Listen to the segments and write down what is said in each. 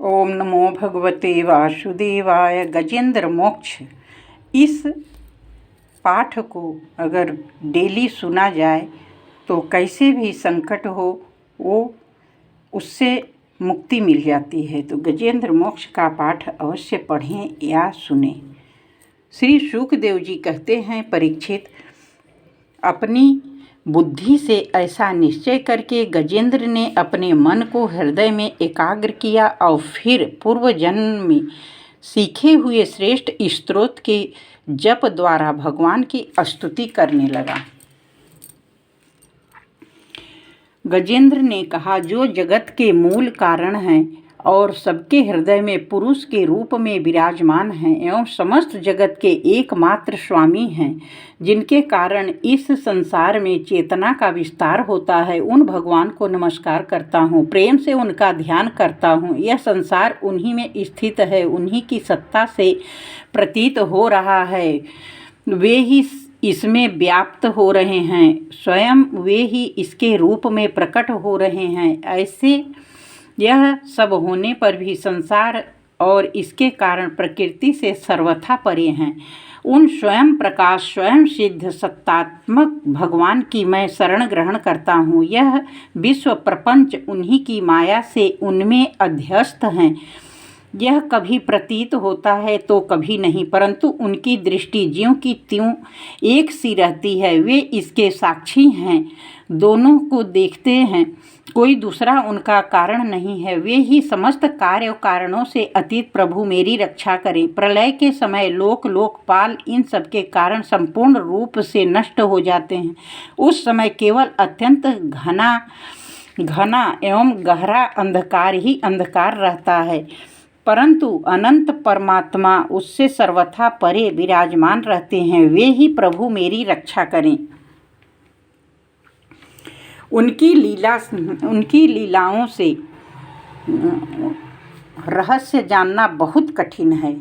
ओम नमो भगवते वासुदेवाय। गजेंद्र मोक्ष, इस पाठ को अगर डेली सुना जाए तो कैसे भी संकट हो वो उससे मुक्ति मिल जाती है। तो गजेंद्र मोक्ष का पाठ अवश्य पढ़ें या सुनें। श्री शुकदेव जी कहते हैं, परीक्षित, अपनी बुद्धि से ऐसा निश्चय करके गजेंद्र ने अपने मन को हृदय में एकाग्र किया और फिर पूर्व जन्म में सीखे हुए श्रेष्ठ स्तोत्र के जप द्वारा भगवान की स्तुति करने लगा। गजेंद्र ने कहा, जो जगत के मूल कारण हैं और सबके हृदय में पुरुष के रूप में विराजमान हैं एवं समस्त जगत के एकमात्र स्वामी हैं, जिनके कारण इस संसार में चेतना का विस्तार होता है, उन भगवान को नमस्कार करता हूँ। प्रेम से उनका ध्यान करता हूँ। यह संसार उन्हीं में स्थित है, उन्हीं की सत्ता से प्रतीत हो रहा है। वे ही इसमें व्याप्त हो रहे हैं, स्वयं वे ही इसके रूप में प्रकट हो रहे हैं। ऐसे यह सब होने पर भी संसार और इसके कारण प्रकृति से सर्वथा परे हैं। उन स्वयं प्रकाश, स्वयं सिद्ध सत्तात्मक भगवान की मैं शरण ग्रहण करता हूँ। यह विश्व प्रपंच उन्हीं की माया से उनमें अध्यस्त हैं। यह कभी प्रतीत होता है तो कभी नहीं, परंतु उनकी दृष्टि ज्यों की त्यों एक सी रहती है। वे इसके साक्षी हैं, दोनों को देखते हैं, कोई दूसरा उनका कारण नहीं है। वे ही समस्त कार्य और कारणों से अतीत प्रभु मेरी रक्षा करें। प्रलय के समय लोकपाल इन सब के कारण संपूर्ण रूप से नष्ट हो जाते हैं। उस समय केवल अत्यंत घना एवं गहरा अंधकार ही अंधकार रहता है, परंतु अनंत परमात्मा उससे सर्वथा परे विराजमान रहते हैं। वे ही प्रभु मेरी रक्षा करें। उनकी लीलाओं से रहस्य जानना बहुत कठिन है।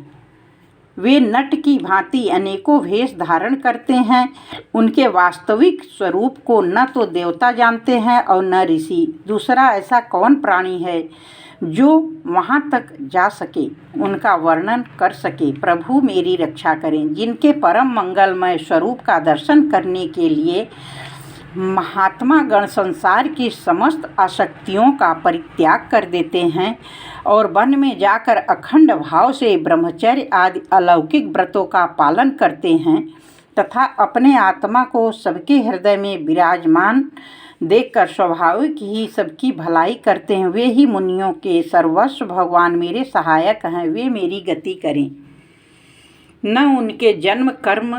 वे नट की भांति अनेकों वेश धारण करते हैं। उनके वास्तविक स्वरूप को न तो देवता जानते हैं और न ऋषि। दूसरा ऐसा कौन प्राणी है जो वहाँ तक जा सके, उनका वर्णन कर सके। प्रभु मेरी रक्षा करें। जिनके परम मंगलमय स्वरूप का दर्शन करने के लिए महात्मा गण संसार की समस्त आसक्तियों का परित्याग कर देते हैं और वन में जाकर अखंड भाव से ब्रह्मचर्य आदि अलौकिक व्रतों का पालन करते हैं तथा अपने आत्मा को सबके हृदय में विराजमान देखकर स्वाभाविक ही सबकी भलाई करते हैं, वे ही मुनियों के सर्वस्व भगवान मेरे सहायक हैं। वे मेरी गति करें। न उनके जन्म कर्म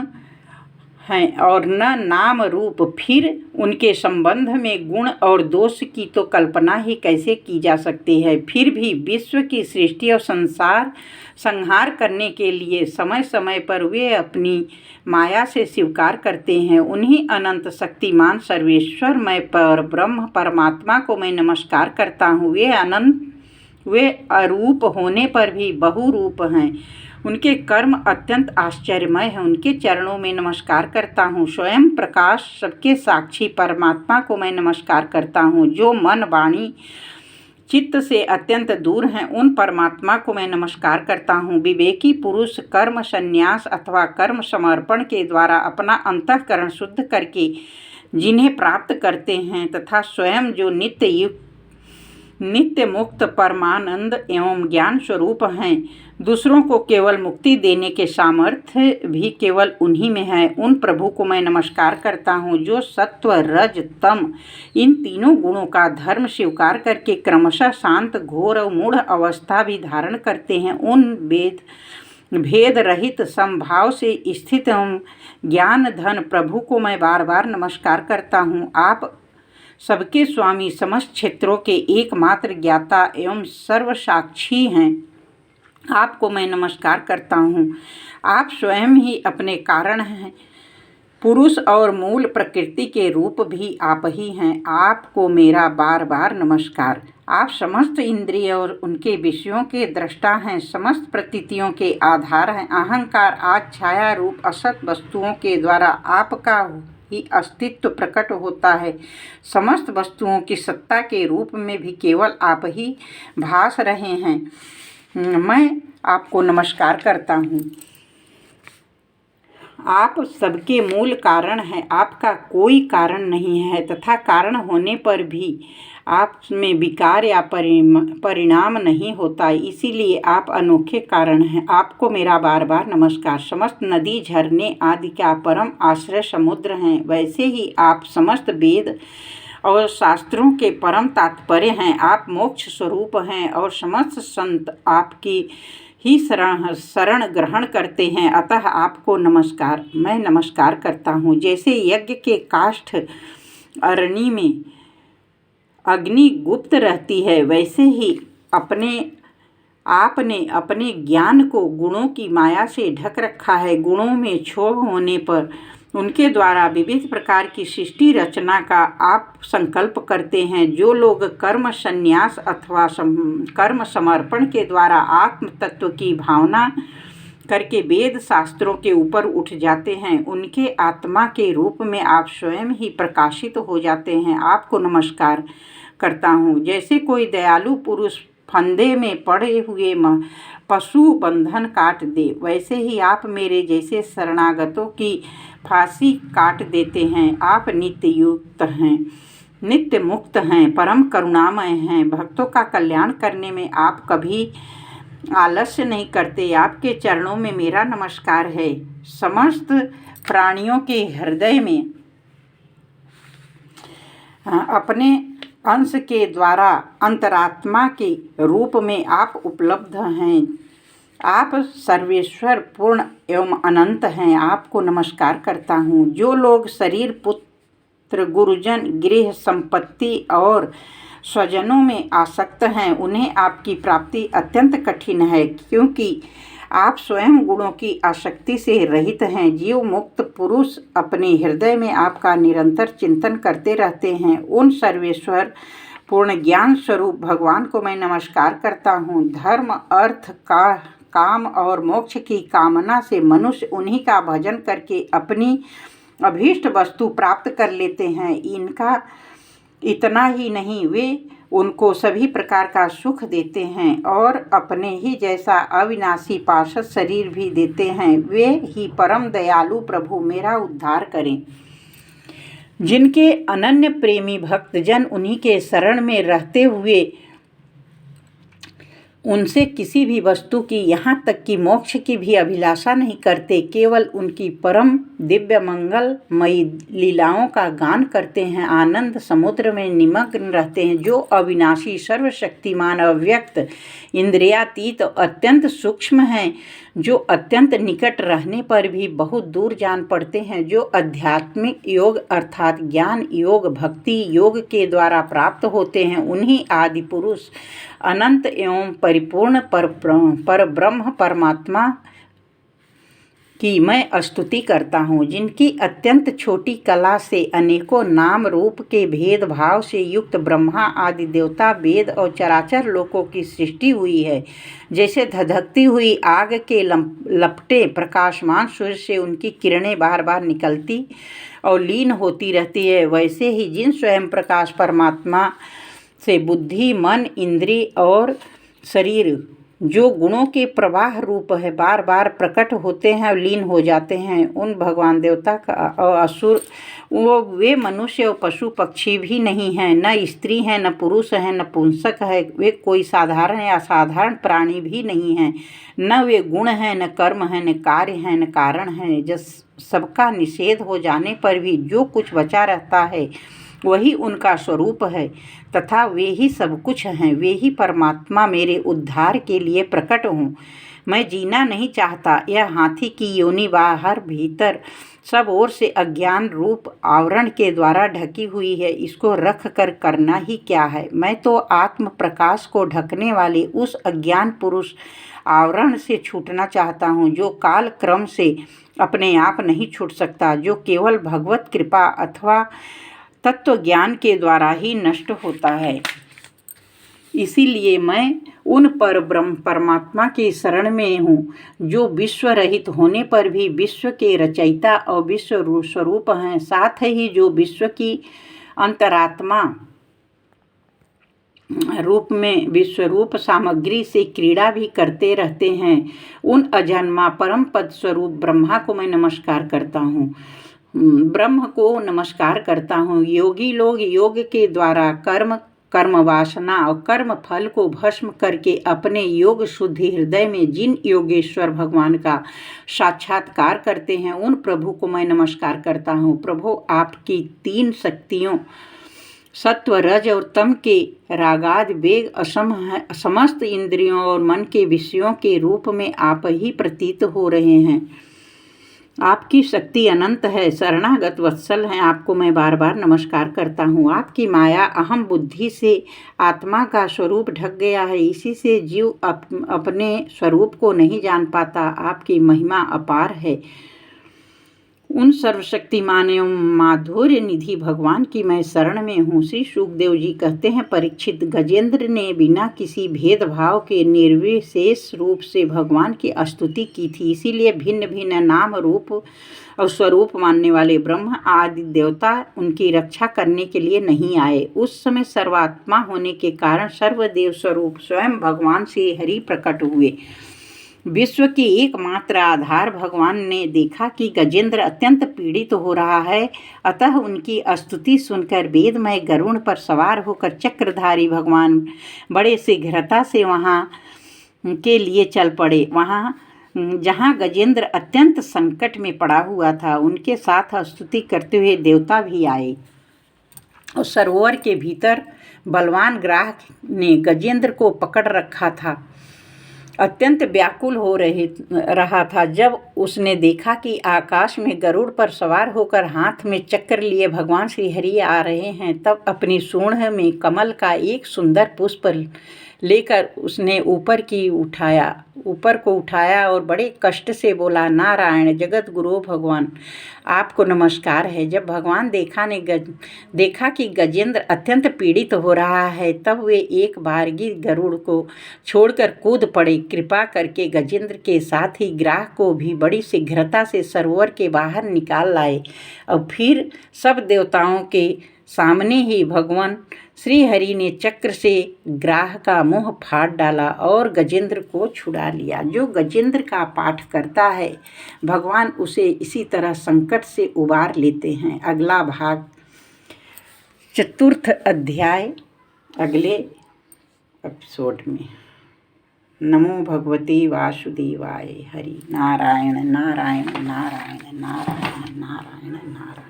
हैं और न नाम रूप, फिर उनके संबंध में गुण और दोष की तो कल्पना ही कैसे की जा सकती है। फिर भी विश्व की सृष्टि और संहार करने के लिए समय समय पर वे अपनी माया से स्वीकार करते हैं। उन्हीं अनंत शक्तिमान सर्वेश्वर मैं पर ब्रह्म परमात्मा को मैं नमस्कार करता हूँ। वे अरूप होने पर भी बहुरूप हैं। उनके कर्म अत्यंत आश्चर्यमय हैं। उनके चरणों में नमस्कार करता हूँ। स्वयं प्रकाश सबके साक्षी परमात्मा को मैं नमस्कार करता हूँ। जो मन वाणी चित्त से अत्यंत दूर हैं, उन परमात्मा को मैं नमस्कार करता हूँ। विवेकी पुरुष कर्म संन्यास अथवा कर्म समर्पण के द्वारा अपना अंतःकरण शुद्ध करके जिन्हें प्राप्त करते हैं तथा स्वयं जो नित्य मुक्त परमानंद एवं ज्ञान स्वरूप हैं, दूसरों को केवल मुक्ति देने के सामर्थ्य भी केवल उन्हीं में है, उन प्रभु को मैं नमस्कार करता हूँ। जो सत्व रज तम इन तीनों गुणों का धर्म स्वीकार करके क्रमशः शांत घोर और मूढ़ अवस्था भी धारण करते हैं, उन भेद रहित समभाव से स्थित एवं ज्ञान धन प्रभु को मैं बार बार नमस्कार करता हूँ। आप सबके स्वामी, समस्त क्षेत्रों के एकमात्र ज्ञाता एवं सर्वसाक्षी हैं, आपको मैं नमस्कार करता हूँ। आप स्वयं ही अपने कारण हैं, पुरुष और मूल प्रकृति के रूप भी आप ही हैं। आपको मेरा बार बार नमस्कार। आप समस्त इंद्रिय और उनके विषयों के दृष्टा हैं, समस्त प्रतीतियों के आधार हैं। अहंकार आज छाया रूप असत वस्तुओं के द्वारा आपका ही अस्तित्व प्रकट होता है। समस्त वस्तुओं की सत्ता के रूप में भी केवल आप ही भास रहे हैं। मैं आपको नमस्कार करता हूँ। आप सबके मूल कारण हैं, आपका कोई कारण नहीं है तथा कारण होने पर भी आप में विकार या परिणाम नहीं होता, इसीलिए आप अनोखे कारण हैं। आपको मेरा बार बार नमस्कार। समस्त नदी, झरने आदि का परम आश्रय समुद्र हैं, वैसे ही आप समस्त वेद और शास्त्रों के परम तात्पर्य हैं। आप मोक्ष स्वरूप हैं और समस्त संत आपकी ही शरण ग्रहण करते हैं, अतः आपको नमस्कार। मैं नमस्कार करता हूँ। जैसे यज्ञ के काष्ठ अरणि में अग्नि गुप्त रहती है, वैसे ही आपने अपने ज्ञान को गुणों की माया से ढक रखा है। गुणों में क्षोभ होने पर उनके द्वारा विविध प्रकार की सृष्टि रचना का आप संकल्प करते हैं। जो लोग कर्म संन्यास अथवा कर्म समर्पण के द्वारा आत्म तत्व की भावना करके वेद शास्त्रों के ऊपर उठ जाते हैं, उनके आत्मा के रूप में आप स्वयं ही प्रकाशित हो जाते हैं। आपको नमस्कार करता हूँ। जैसे कोई दयालु पुरुष फंदे में पड़े हुए पशु बंधन काट दे, वैसे ही आप मेरे जैसे शरणागतों की फांसी काट देते हैं। आप नित्य युक्त हैं, नित्य मुक्त हैं, परम करुणामय हैं। भक्तों का कल्याण करने में आप कभी आलस्य नहीं करते। आपके चरणों में मेरा नमस्कार है। समस्त प्राणियों के हृदय में अपने अंश के द्वारा अंतरात्मा के रूप में आप उपलब्ध हैं। आप सर्वेश्वर, पूर्ण एवं अनंत हैं। आपको नमस्कार करता हूँ। जो लोग शरीर, पुत्र, गुरुजन, गृह, संपत्ति और स्वजनों में आसक्त हैं, उन्हें आपकी प्राप्ति अत्यंत कठिन है, क्योंकि आप स्वयं गुणों की आसक्ति से रहित हैं। जीव मुक्त पुरुष अपने हृदय में आपका निरंतर चिंतन करते रहते हैं। उन सर्वेश्वर, पूर्ण ज्ञान स्वरूप भगवान को मैं नमस्कार करता हूँ। धर्म, अर्थ, काम और मोक्ष की कामना से मनुष्य उन्हीं का भजन करके अपनी अभीष्ट वस्तु प्राप्त कर लेते हैं। इनका इतना ही नहीं, वे उनको सभी प्रकार का सुख देते हैं और अपने ही जैसा अविनाशी पार्षद शरीर भी देते हैं। वे ही परम दयालु प्रभु मेरा उद्धार करें। जिनके अनन्य प्रेमी भक्तजन उन्हीं के शरण में रहते हुए उनसे किसी भी वस्तु की, यहाँ तक कि मोक्ष की भी अभिलाषा नहीं करते, केवल उनकी परम दिव्य मंगलमयी लीलाओं का गान करते हैं, आनंद समुद्र में निमग्न रहते हैं। जो अविनाशी, सर्वशक्तिमान, अव्यक्त, इंद्रियातीत, अत्यंत सूक्ष्म हैं, जो अत्यंत निकट रहने पर भी बहुत दूर जान पड़ते हैं, जो आध्यात्मिक योग अर्थात ज्ञान योग, भक्ति योग के द्वारा प्राप्त होते हैं, उन्हीं आदि पुरुष, अनंत एवं परिपूर्ण पर ब्रह्म परमात्मा की मैं स्तुति करता हूँ। जिनकी अत्यंत छोटी कला से अनेकों नाम रूप के भेदभाव से युक्त ब्रह्मा आदि देवता, वेद और चराचर लोकों की सृष्टि हुई है। जैसे धधकती हुई आग के लपटे प्रकाशमान सूर्य से उनकी किरणें बार बार निकलती और लीन होती रहती है, वैसे ही जिन स्वयं प्रकाश परमात्मा से बुद्धि, मन, इंद्रिय और शरीर, जो गुणों के प्रवाह रूप है, बार बार प्रकट होते हैं और लीन हो जाते हैं, उन भगवान देवता का और असुर, वे मनुष्य और पशु पक्षी भी नहीं हैं, न स्त्री हैं, न पुरुष हैं, न पुंसक है। वे कोई साधारण या असाधारण प्राणी भी नहीं हैं। न वे गुण हैं, न कर्म हैं, न कार्य हैं, न कारण हैं। जब सबका निषेध हो जाने पर भी जो कुछ बचा रहता है वही उनका स्वरूप है तथा वे ही सब कुछ हैं। वे ही परमात्मा मेरे उद्धार के लिए प्रकट हूँ। मैं जीना नहीं चाहता। यह हाथी की योनि बाहर भीतर सब ओर से अज्ञान रूप आवरण के द्वारा ढकी हुई है, इसको रख कर करना ही क्या है। मैं तो आत्म प्रकाश को ढकने वाले उस अज्ञान पुरुष आवरण से छूटना चाहता हूँ, जो काल क्रम से अपने आप नहीं छूट सकता, जो केवल भगवत कृपा अथवा तत्व ज्ञान के द्वारा ही नष्ट होता है। इसीलिए मैं उन पर ब्रह्म परमात्मा की शरण में हूँ, जो विश्व रहित होने पर भी विश्व के रचयिता और विश्व स्वरूप हैं, साथ ही जो विश्व की अंतरात्मा रूप में विश्वरूप सामग्री से क्रीड़ा भी करते रहते हैं। उन अजन्मा परम पद स्वरूप ब्रह्मा को मैं नमस्कार करता हूँ, ब्रह्म को नमस्कार करता हूँ। योगी लोग योग के द्वारा कर्म वासना और कर्म फल को भस्म करके अपने योग शुद्धि हृदय में जिन योगेश्वर भगवान का साक्षात्कार करते हैं, उन प्रभु को मैं नमस्कार करता हूँ। प्रभु, आपकी 3 शक्तियों सत्व रज और तम के रागाद वेग समस्त इंद्रियों और मन के विषयों के रूप में आप ही प्रतीत हो रहे हैं। आपकी शक्ति अनंत है, शरणागत वत्सल हैं, आपको मैं बार बार नमस्कार करता हूँ। आपकी माया अहम बुद्धि से आत्मा का स्वरूप ढक गया है, इसी से जीव अपने स्वरूप को नहीं जान पाता। आपकी महिमा अपार है। उन सर्वशक्तिमान एवं माधुर्य निधि भगवान की मैं शरण में हूँ। श्री सुखदेव जी कहते हैं, परीक्षित, गजेंद्र ने बिना किसी भेदभाव के निर्विशेष रूप से भगवान की स्तुति की थी। इसीलिए भिन्न भिन्न नाम रूप और स्वरूप मानने वाले ब्रह्म आदि देवता उनकी रक्षा करने के लिए नहीं आए। उस समय सर्वात्मा होने के कारण सर्वदेव स्वरूप स्वयं भगवान श्री हरि प्रकट हुए। विश्व की एकमात्र आधार भगवान ने देखा कि गजेंद्र अत्यंत पीड़ित हो रहा है, अतः उनकी स्तुति सुनकर वेदमय गरुड़ पर सवार होकर चक्रधारी भगवान बड़े शीघ्रता से वहाँ के लिए चल पड़े। वहाँ जहाँ गजेंद्र अत्यंत संकट में पड़ा हुआ था, उनके साथ स्तुति करते हुए देवता भी आए। और सरोवर के भीतर बलवान ग्राह ने गजेंद्र को पकड़ रखा था, अत्यंत व्याकुल हो रहा था। जब उसने देखा कि आकाश में गरुड़ पर सवार होकर हाथ में चक्र लिए भगवान श्री हरि आ रहे हैं, तब अपनी सूंड में कमल का एक सुंदर पुष्प लेकर उसने ऊपर को उठाया और बड़े कष्ट से बोला, नारायण जगत गुरु भगवान, आपको नमस्कार है। जब भगवान देखा कि गजेंद्र अत्यंत पीड़ित हो रहा है, तब वे एक बारगी गरुड़ को छोड़कर कूद पड़े। कृपा करके गजेंद्र के साथ ही ग्राह को भी बड़ी शीघ्रता से सरोवर के बाहर निकाल लाए और फिर सब देवताओं के सामने ही भगवान श्री हरि ने चक्र से ग्राह का मुंह फाड़ डाला और गजेंद्र को छुड़ा लिया। जो गजेंद्र का पाठ करता है, भगवान उसे इसी तरह संकट से उबार लेते हैं। अगला भाग 4th अध्याय अगले एपिसोड में। नमो भगवते वासुदेवाय। हरि नारायण नारायण नारायण नारायण नारायण नारायण।